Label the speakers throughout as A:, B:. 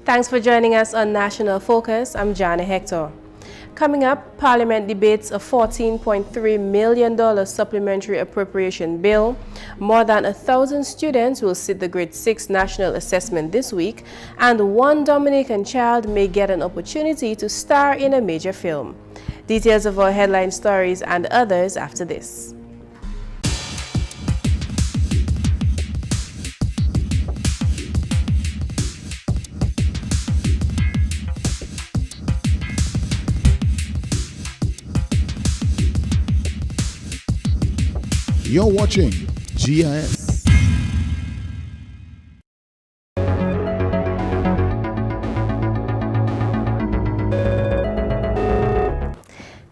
A: Thanks for joining us on National Focus. I'm Jarna Hector. Coming up, Parliament debates a $14.3 million supplementary appropriation bill. More than 1,000 students will sit the Grade 6 National Assessment this week, and one Dominican child may get an opportunity to star in a major film. Details of our headline stories and others after this.
B: You're watching GIS.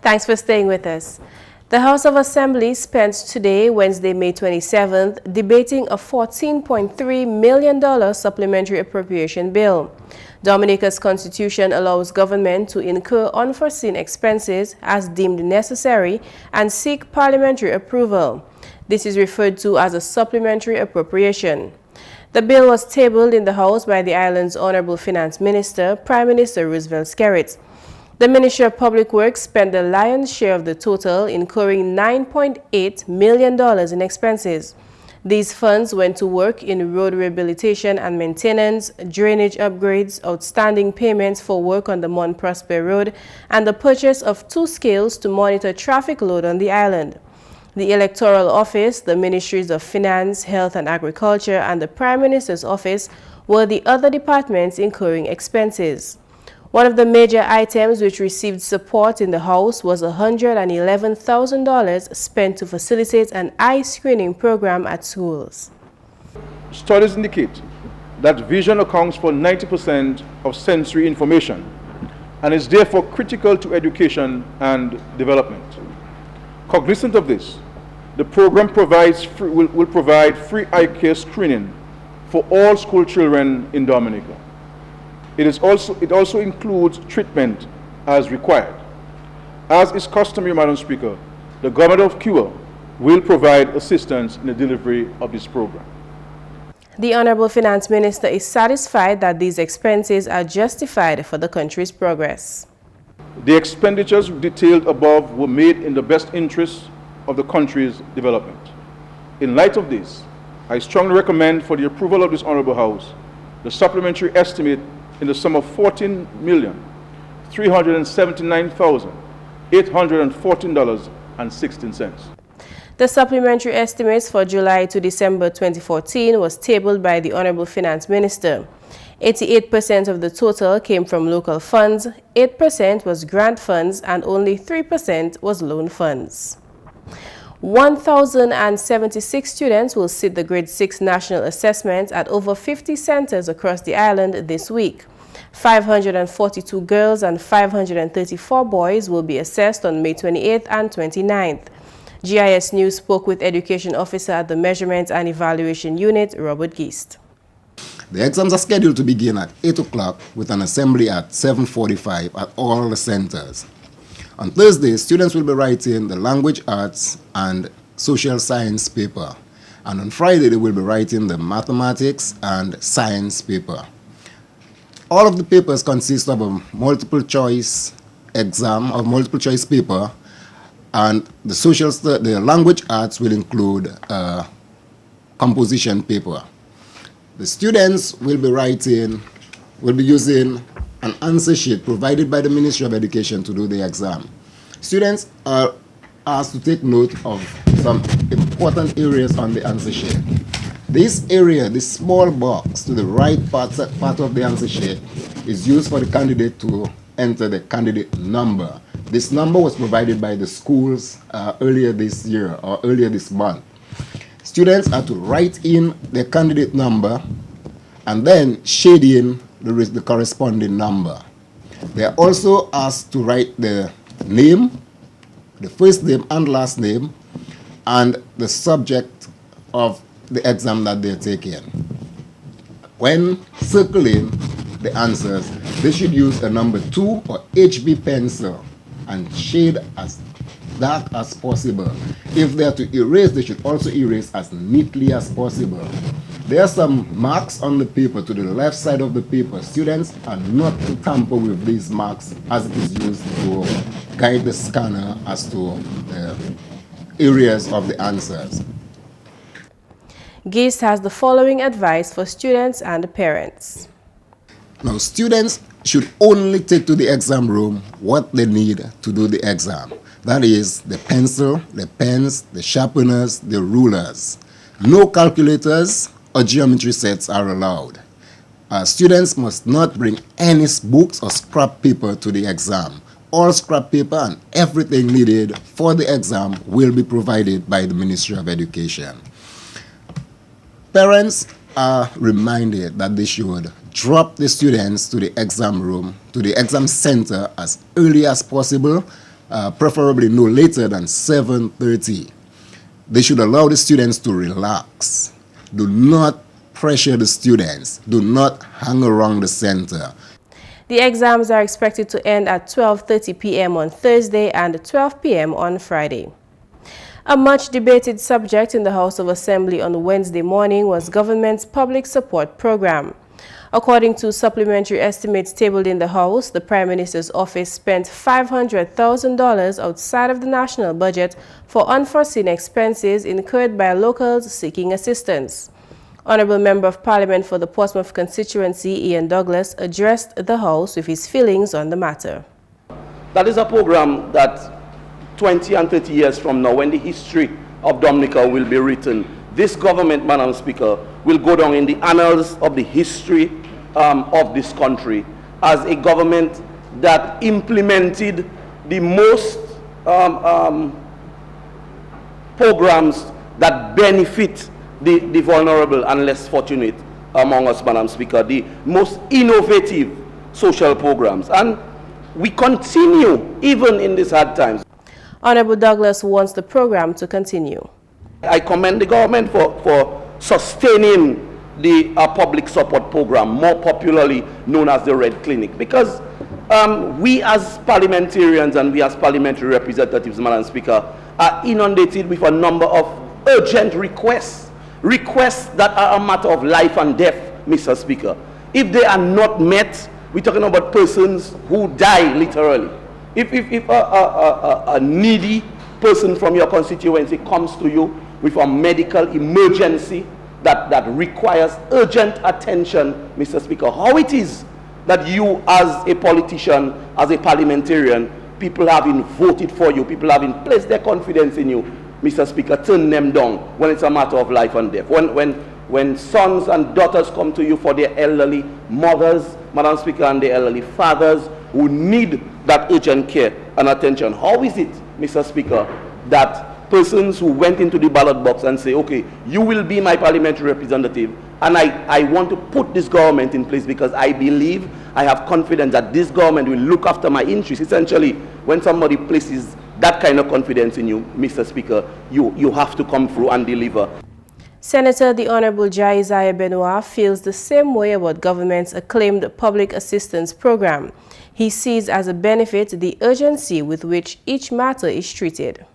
A: Thanks for staying with us. The House of Assembly spent today, Wednesday, May 27th, debating a $14.3 million supplementary appropriation bill. Dominica's constitution allows government to incur unforeseen expenses as deemed necessary and seek parliamentary approval. This is referred to as a supplementary appropriation. The bill was tabled in the House by the island's Honorable Finance Minister, Prime Minister Roosevelt Skerrit. The Ministry of Public Works spent the lion's share of the total, incurring $9.8 million in expenses. These funds went to work in road rehabilitation and maintenance, drainage upgrades, outstanding payments for work on the Mont Prosper Road, and the purchase of 2 scales to monitor traffic load on the island. The Electoral Office, the Ministries of Finance, Health and Agriculture, and the Prime Minister's Office were the other departments incurring expenses. One of the major items which received support in the House was $111,000 spent to facilitate an eye screening program at schools.
C: Studies indicate that vision accounts for 90% of sensory information and is therefore critical to education and development. Cognizant of this, the program will provide free eye care screening for all school children in Dominica. It also includes treatment as required. As is customary, Madam Speaker, the Government of Cuba will provide assistance in the delivery of this program.
A: The Honorable Finance Minister is satisfied that these expenses are justified for the country's progress.
C: The expenditures detailed above were made in the best interest of the country's development. In light of this, I strongly recommend for the approval of this Honorable House the supplementary estimate in the sum of $14,379,814.16.
A: The supplementary estimates for July to December 2014 was tabled by the Honorable Finance Minister. 88% of the total came from local funds, 8% was grant funds, and only 3% was loan funds. 1,076 students will sit the Grade 6 National Assessment at over 50 centers across the island this week. 542 girls and 534 boys will be assessed on May 28th and 29th. GIS News spoke with Education Officer at the Measurement and Evaluation Unit, Robert Geist.
D: The exams are scheduled to begin at 8 o'clock with an assembly at 7:45 at all the centers. On Thursday, students will be writing the language arts and social science paper. And on Friday, they will be writing the mathematics and science paper. All of the papers consist of a multiple choice exam, or multiple choice paper, and the language arts will include a composition paper. The students will be using an answer sheet provided by the Ministry of Education to do the exam. Students are asked to take note of some important areas on the answer sheet. This area, this small box to the right part of the answer sheet, is used for the candidate to enter the candidate number. This number was provided by the schools earlier this year or earlier this month. Students are to write in their candidate number and then shade in the corresponding number. They are also asked to write the name, the first name and last name, and the subject of the exam that they're taking. When circling the answers, they should use a number 2 or HB pencil and shade as dark as possible. If they are to erase, they should also erase as neatly as possible. There are some marks on the paper to the left side of the paper. Students are not to tamper with these marks as it is used to guide the scanner as to the areas of the answers.
A: GIS has the following advice for students and parents.
D: Now, students should only take to the exam room what they need to do the exam. That is the pencil, the pens, the sharpeners, the rulers. No calculators or geometry sets are allowed. Students must not bring any books or scrap paper to the exam. All scrap paper and everything needed for the exam will be provided by the Ministry of Education. Parents are reminded that they should drop the students to the exam room, to the exam center as early as possible, preferably no later than 7:30. They should allow the students to relax. Do not pressure the students. Do not hang around the center.
A: The exams are expected to end at 12:30 p.m. on Thursday and 12 p.m. on Friday. A much debated subject in the House of Assembly on Wednesday morning was government's public support program. According to supplementary estimates tabled in the House, the Prime Minister's office spent $500,000 outside of the national budget for unforeseen expenses incurred by locals seeking assistance. Honorable Member of Parliament for the Portsmouth constituency, Ian Douglas, addressed the House with his feelings on the matter.
E: That is a program that 20 and 30 years from now, when the history of Dominica will be written, this government, Madam Speaker, will go down in the annals of the history of this country as a government that implemented the most programs that benefit the vulnerable and less fortunate among us, Madam Speaker, the most innovative social programs. And we continue even in these hard times.
A: Honorable Douglas wants the program to continue.
E: I commend the government for sustaining the public support program, more popularly known as the Red Clinic, because we as parliamentarians and we as parliamentary representatives, Madam Speaker, are inundated with a number of urgent requests that are a matter of life and death, Mr. Speaker. If they are not met, we're talking about persons who die literally. If a needy person from your constituency comes to you with a medical emergency that requires urgent attention, Mr. Speaker, how it is that you as a politician, as a parliamentarian, people having voted for you, people having placed their confidence in you, Mr. Speaker, turn them down when it's a matter of life and death. When sons and daughters come to you for their elderly mothers, Madam Speaker, and their elderly fathers who need that urgent care and attention, how is it, Mr. Speaker, that persons who went into the ballot box and say, okay, you will be my parliamentary representative, and I want to put this government in place because I believe, I have confidence that this government will look after my interests. Essentially, when somebody places that kind of confidence in you, Mr. Speaker, you have to come through and deliver.
A: Senator the Honorable Jaiziah Benoit feels the same way about government's acclaimed public assistance program. He sees as a benefit the urgency with which each matter is treated.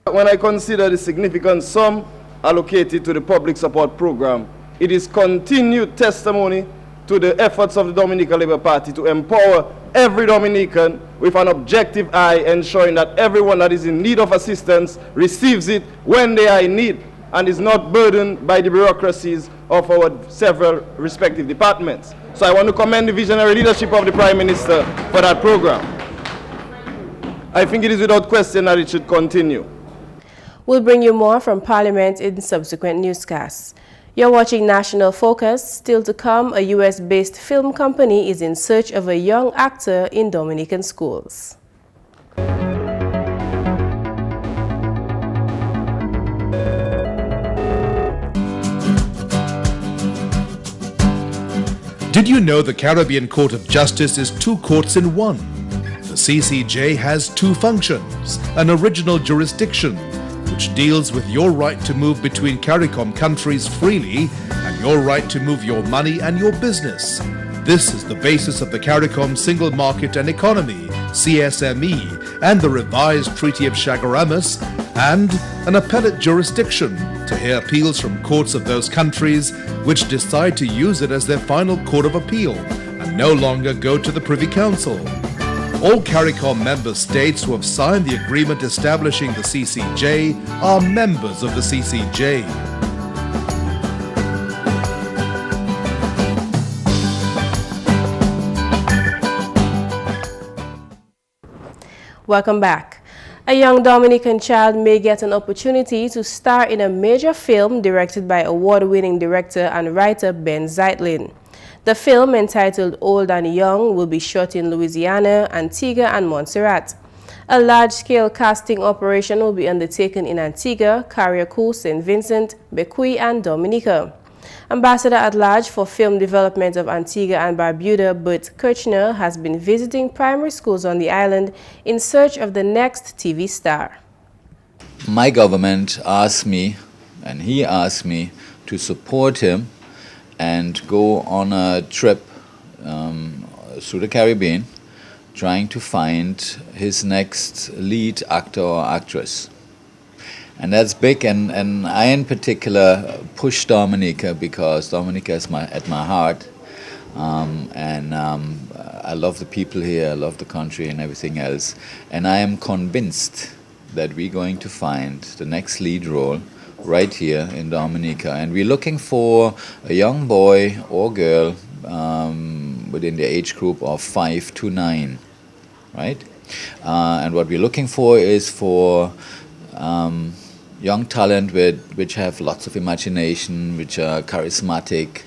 F: When I consider the significant sum allocated to the public support program, it is continued testimony to the efforts of the Dominican Labour Party to empower every Dominican with an objective eye, ensuring that everyone that is in need of assistance receives it when they are in need and is not burdened by the bureaucracies of our several respective departments. So I want to commend the visionary leadership of the Prime Minister for that program. I think it is without question that it should continue.
A: We'll bring you more from Parliament in subsequent newscasts. You're watching National Focus. Still to come, a US-based film company is in search of a young actor in Dominican schools.
B: Did you know the Caribbean Court of Justice is two courts in one? The CCJ has two functions: an original jurisdiction, which deals with your right to move between CARICOM countries freely and your right to move your money and your business. This is the basis of the CARICOM single market and economy, CSME and the revised Treaty of Chaguaramas, and an appellate jurisdiction to hear appeals from courts of those countries which decide to use it as their final court of appeal and no longer go to the Privy Council. All CARICOM member states who have signed the agreement establishing the CCJ are members of the CCJ.
A: Welcome back. A young Dominican child may get an opportunity to star in a major film directed by award-winning director and writer Ben Zeitlin. The film, entitled Old and Young, will be shot in Louisiana, Antigua, and Montserrat. A large-scale casting operation will be undertaken in Antigua, Carriacou, St. Vincent, Bequia, and Dominica. Ambassador-at-Large for Film Development of Antigua and Barbuda, Bert Kirchner, has been visiting primary schools on the island in search of the next TV star.
G: My government asked me, and he asked me, to support him and go on a trip through the Caribbean, trying to find his next lead actor or actress. And that's big, and I in particular push Dominica because Dominica is at my heart, and I love the people here, I love the country and everything else, and I am convinced that we're going to find the next lead role right here in Dominica, and we're looking for a young boy or girl within the age group of 5 to 9, right? And what we're looking for is for young talent which have lots of imagination, which are charismatic.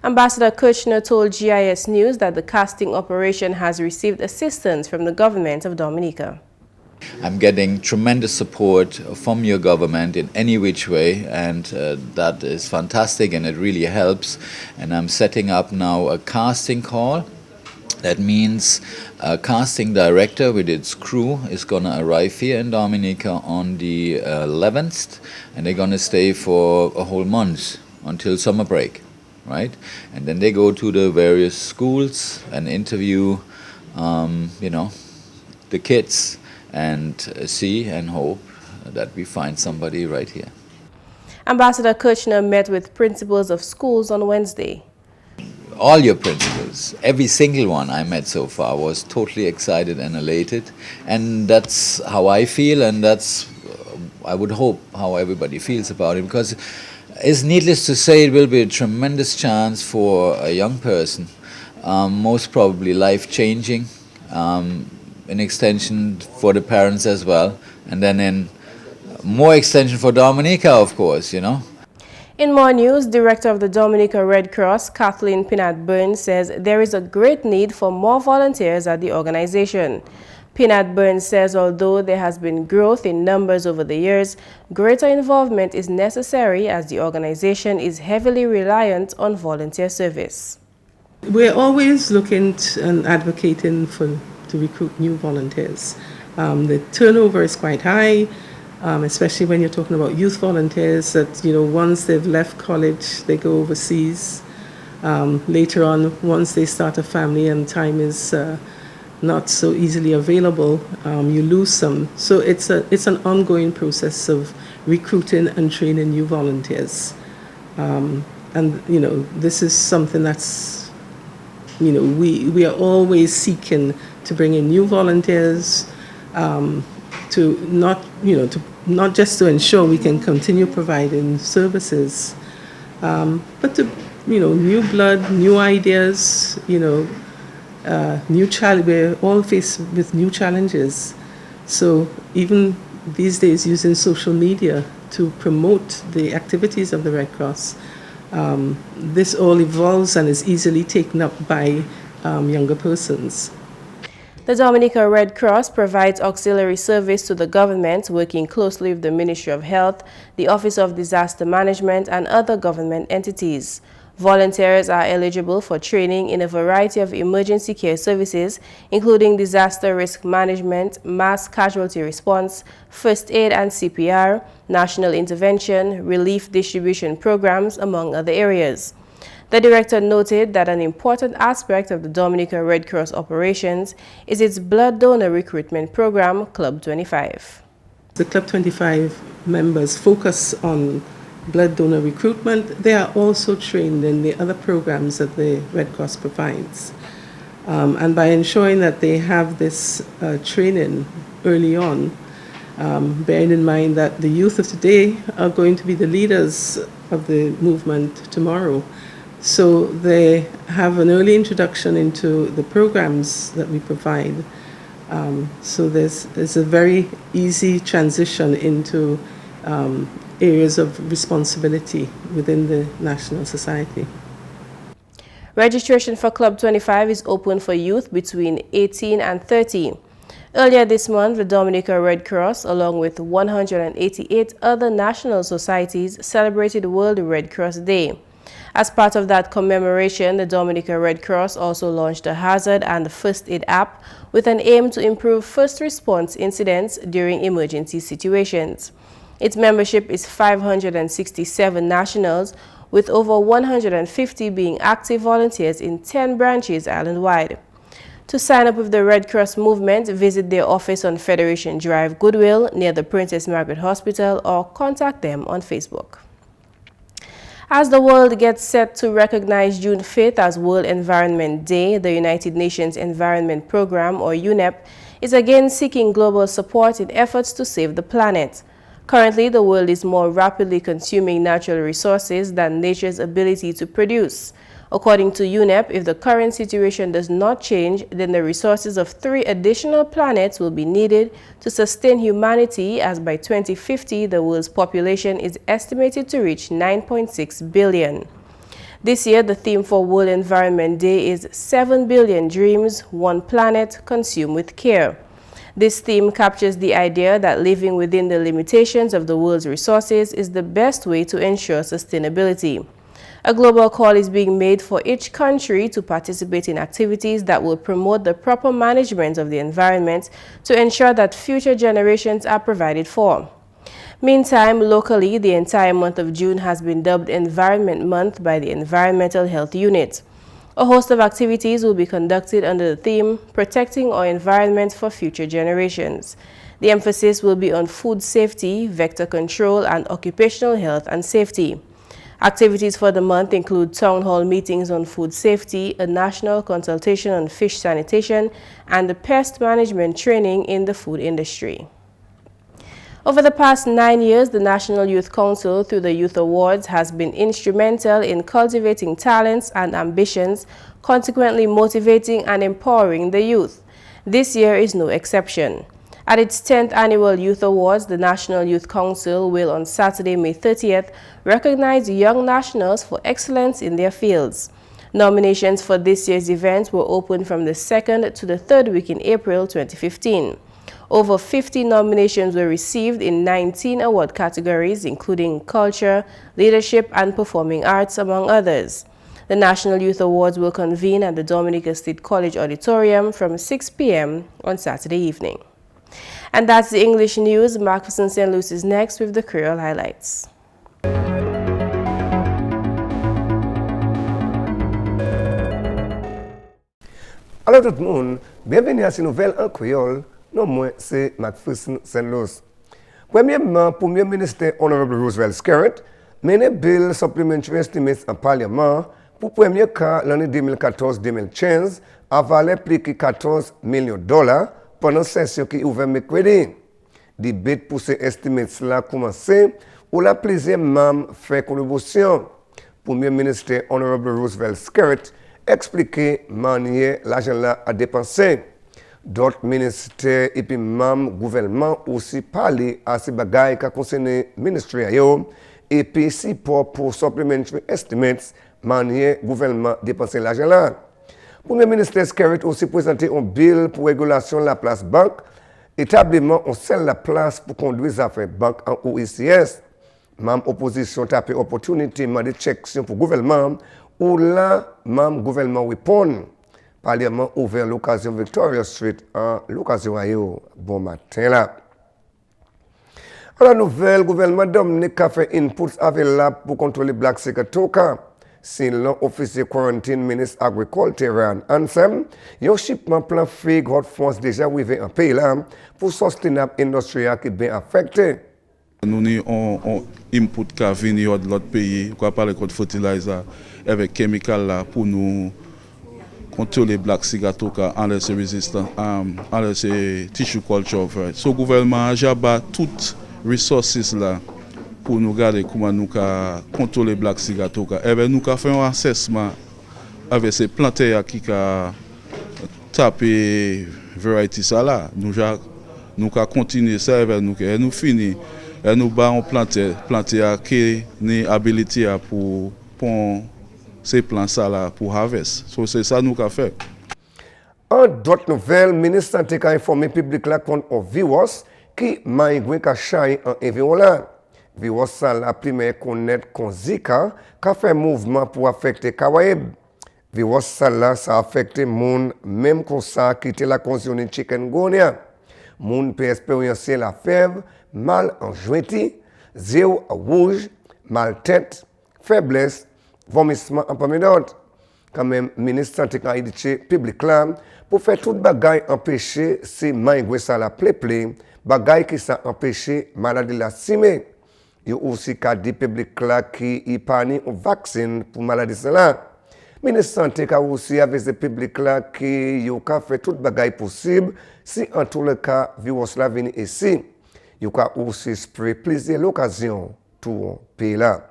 A: Ambassador Kirchner told GIS News that the casting operation has received assistance from the government of Dominica.
G: I'm getting tremendous support from your government in any which way, and that is fantastic and it really helps. And I'm setting up now a casting call. That means a casting director with its crew is going to arrive here in Dominica on the 11th, and they're going to stay for a whole month until summer break, right? And then they go to the various schools and interview, you know, the kids, and see and hope that we find somebody right here.
A: Ambassador Kirchner met with principals of schools on Wednesday.
G: All your principals, every single one I met so far was totally excited and elated, and that's how I feel, and that's, I would hope, how everybody feels about it, because it's needless to say it will be a tremendous chance for a young person, most probably life-changing, in extension for the parents as well, and then in more extension for Dominica, of course, you know.
A: In more news, Director of the Dominica Red Cross, Kathleen Pinat-Burns, says there is a great need for more volunteers at the organization. Pinat-Burns says although there has been growth in numbers over the years, greater involvement is necessary as the organization is heavily reliant on volunteer service.
H: We're always looking and advocating to recruit new volunteers. The turnover is quite high, especially when you're talking about youth volunteers that, you know, once they've left college, they go overseas. Later on, once they start a family and time is not so easily available, you lose some. So it's an ongoing process of recruiting and training new volunteers. And, you know, this is something that's, you know, we are always seeking to bring in new volunteers, to not just to ensure we can continue providing services, but to, you know, new blood, new ideas, you know, we're all faced with new challenges. So even these days, using social media to promote the activities of the Red Cross, this all evolves and is easily taken up by younger persons.
A: The Dominica Red Cross provides auxiliary service to the government, working closely with the Ministry of Health, the Office of Disaster Management, and other government entities. Volunteers are eligible for training in a variety of emergency care services, including disaster risk management, mass casualty response, first aid and CPR, national intervention, relief distribution programs, among other areas. The director noted that an important aspect of the Dominica Red Cross operations is its blood donor recruitment program, Club 25.
H: The Club 25 members focus on blood donor recruitment. They are also trained in the other programs that the Red Cross provides. And by ensuring that they have this training early on, bearing in mind that the youth of today are going to be the leaders of the movement tomorrow. So they have an early introduction into the programs that we provide. So there's a very easy transition into areas of responsibility within the National Society.
A: Registration for Club 25 is open for youth between 18 and 30. Earlier this month, the Dominica Red Cross, along with 188 other national societies, celebrated World Red Cross Day. As part of that commemoration, the Dominica Red Cross also launched a hazard and first aid app with an aim to improve first response incidents during emergency situations. Its membership is 567 nationals, with over 150 being active volunteers in 10 branches island-wide. To sign up with the Red Cross movement, visit their office on Federation Drive, Goodwill, near the Princess Margaret Hospital, or contact them on Facebook. As the world gets set to recognize June 5th as World Environment Day, the United Nations Environment Programme, or UNEP, is again seeking global support in efforts to save the planet. Currently, the world is more rapidly consuming natural resources than nature's ability to produce. According to UNEP, if the current situation does not change, then the resources of 3 additional planets will be needed to sustain humanity, as by 2050, the world's population is estimated to reach 9.6 billion. This year, the theme for World Environment Day is 7 billion dreams, 1 planet, consumed with care. This theme captures the idea that living within the limitations of the world's resources is the best way to ensure sustainability. A global call is being made for each country to participate in activities that will promote the proper management of the environment to ensure that future generations are provided for. Meantime, locally, the entire month of June has been dubbed Environment Month by the Environmental Health Unit. A host of activities will be conducted under the theme, Protecting Our Environment for Future Generations. The emphasis will be on food safety, vector control, and occupational health and safety. Activities for the month include town hall meetings on food safety, a national consultation on fish sanitation, and the pest management training in the food industry. Over the past 9 years, the National Youth Council, through the Youth Awards, has been instrumental in cultivating talents and ambitions, consequently motivating and empowering the youth. This year is no exception. At its 10th Annual Youth Awards, the National Youth Council will, on Saturday, May 30th, recognize young nationals for excellence in their fields. Nominations for this year's event were open from the 2nd to the 3rd week in April 2015. Over 50 nominations were received in 19 award categories, including culture, leadership, and performing arts, among others. The National Youth Awards will convene at the Dominica State College Auditorium from 6 p.m. on Saturday evening. And that's the English news. McPherson St. Luce is next with the Creole highlights.
I: Alors tout le monde, bienvenue à cette nouvelle en créole. Non, moi, c'est McPherson St. Luce. Premièrement, Premier ministre Honorable Roosevelt Skerritt mène bill supplementary estimates en Parlement pour le premier cas l'année 2014-2015 à valeur plus que $14 millions pendant la session qui est ouverte mercredi. Débat pour ces estimates là commencé où la plusieurs membres fait contribution. Premier ministre Honorable Roosevelt Skerritt expliqué manière l'argent là à dépenser. D'autres ministères et puis membres gouvernement aussi parlé à ces bagailles qui concernent le ministère et puis support pour supplementary estimates manière gouvernement dépenser l'argent là. Premier ministre Skerritt aussi présenté un bill pour régulation de la place banque, établement on seule la place pour conduire les affaires banque en OECS. Même opposition tapé opportunité de chection pour gouvernement ou là même gouvernement répond. Parlement ouvert l'occasion Victoria Street en l'occasion à bon matin là. À la nouvelle, gouvernement Dominican a fait inputs available pour contrôler Black Secret Toka. si l'officier quarantine ministre agriculture ansem, yon shipment plan fig hot fonds déjà arrivé en pays là pour sustainable industrie qui bien affecté.
J: Nous avons un input qui vient de l'autre pays, on parle de fertilizer avec chemical là pour nous contrôler black cigato en laisse résistant, en laisse tissue culture. So le gouvernement a jabat toutes les ressources là pour nous garder comment nous contrôler black cigato. Et bien nous avons fait un assessment avec ces plantes qui ont tapé variété ça là. Nous avons continué ça et nous finissons. Et nous avons planté qui a habilité pour ces plants là pour harvest. So, c'est ça nous avons fait.
I: En d'autres nouvelles, le ministre de la Santé a informé le public là contre un virus qui m'a changé en environnement. Le virus la première connaître qu'on Zika qui a fait mouvement pour affecter les Caraïbes. Le virus ça a affecté les gens même comme ça qui était la condition de chikungunya. Les gens peuvent expérimenter la fièvre, mal en jointi, yeux rouge, mal tête, faiblesse, vomissement en premier d'autres. Quand même, le ministre de la Santé a dit public là pour faire tout bagaille empêcher si maïgwe ça la plaît, bagaille qui ça empêcher maladie la simé. Il y a aussi qu'à dit public là qui y parle un vaccin pour maladie là. Le ministre de la Santé a aussi avec le public là qui a fait tout bagaille possible si en tout le cas virus là vient ici. Il y a aussi spray plaisir l'occasion tout pays là.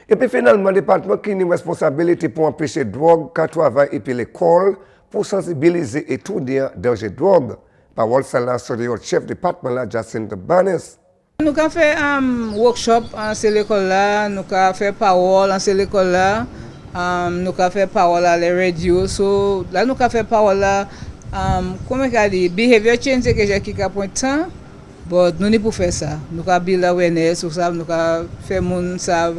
I: Et puis finalement, le département qui a une responsabilité pour empêcher la drogue, qui travaille et puis l'école, pour sensibiliser les étudiants danger de drogue. Parole ça sur le chef département là, Jacinta Barnes.
K: Nous avons fait un workshop en l'école là, nous avons fait parole en l'école là, nous avons fait parole à la radio. So, là, nous avons fait parole là, comment on dit, behavior change que j'ai qui a point de temps. But nous ne pouvons pas faire ça. Nous avons build awareness, nous avons fait mon ça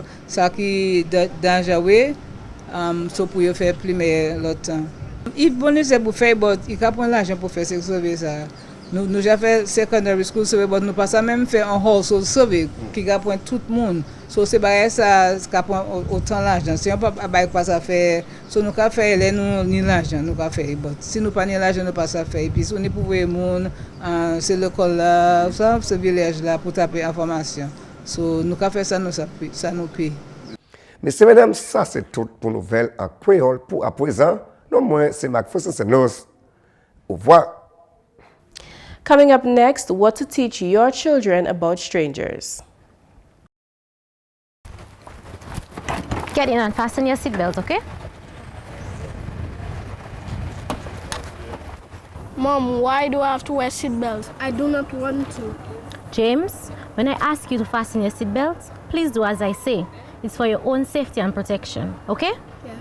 K: qui est dangereux, pour faire plus de temps. Il bonne c'est pour faire, mais il a pas l'argent pour faire ça. Nous avons fait secondary school survey, mais nous pas ça même faire un household survey qui a point tout le monde. So c'est pas ça qui a autant l'argent. Si on pas ça faire, so nous avons fait les nous ni l'argent nous avons fait. Si nous pas ni l'argent nous pas ça faire. Et puis si on est pour monde, c'est l'école là, ce village là pour taper information. So nous avons fait ça nous paye.
I: Messieurs, mesdames, ça c'est tout pour nouvelles en créole pour à présent. Non moins c'est McPherson c'est Luce. Au revoir.
A: Coming up next, what to teach your children about strangers.
L: Get in and fasten your seatbelt, okay?
M: Mom, why do I have to wear seatbelts? I do not want to.
L: James, when I ask you to fasten your seatbelt, please do as I say. It's for your own safety and protection, okay?
M: Yeah.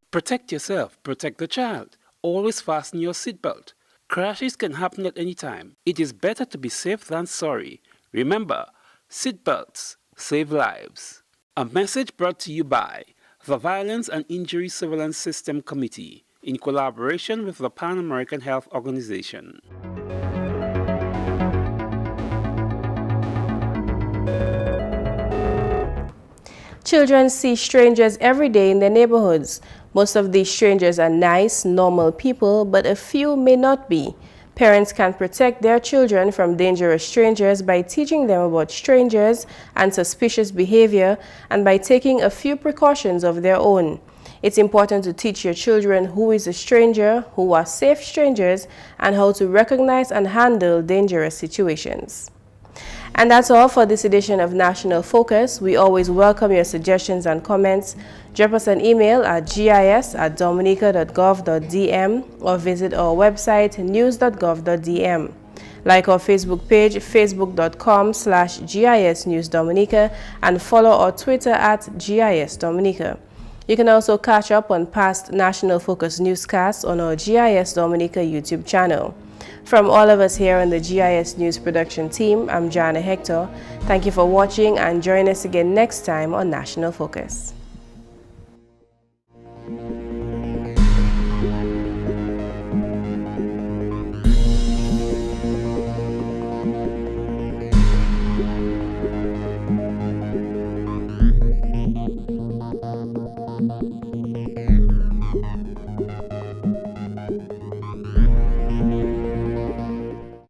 N: Protect yourself, protect the child. Always fasten your seatbelt. Crashes can happen at any time. It is better to be safe than sorry. Remember, seatbelts save lives. A message brought to you by the Violence and Injury Surveillance System Committee in collaboration with the Pan American Health Organization.
A: Children see strangers every day in their neighborhoods. Most of these strangers are nice, normal people, but a few may not be. Parents can protect their children from dangerous strangers by teaching them about strangers and suspicious behavior and by taking a few precautions of their own. It's important to teach your children who is a stranger, who are safe strangers, and how to recognize and handle dangerous situations. And that's all for this edition of National Focus. We always welcome your suggestions and comments. Drop us an email at gis@dominica.gov.dm or visit our website news.gov.dm. Like our Facebook page, facebook.com/GIS News Dominica, and follow our Twitter at GIS Dominica. You can also catch up on past National Focus newscasts on our GIS Dominica YouTube channel. From all of us here on the GIS News production team, I'm Jarna Hector. Thank you for watching and join us again next time on National Focus.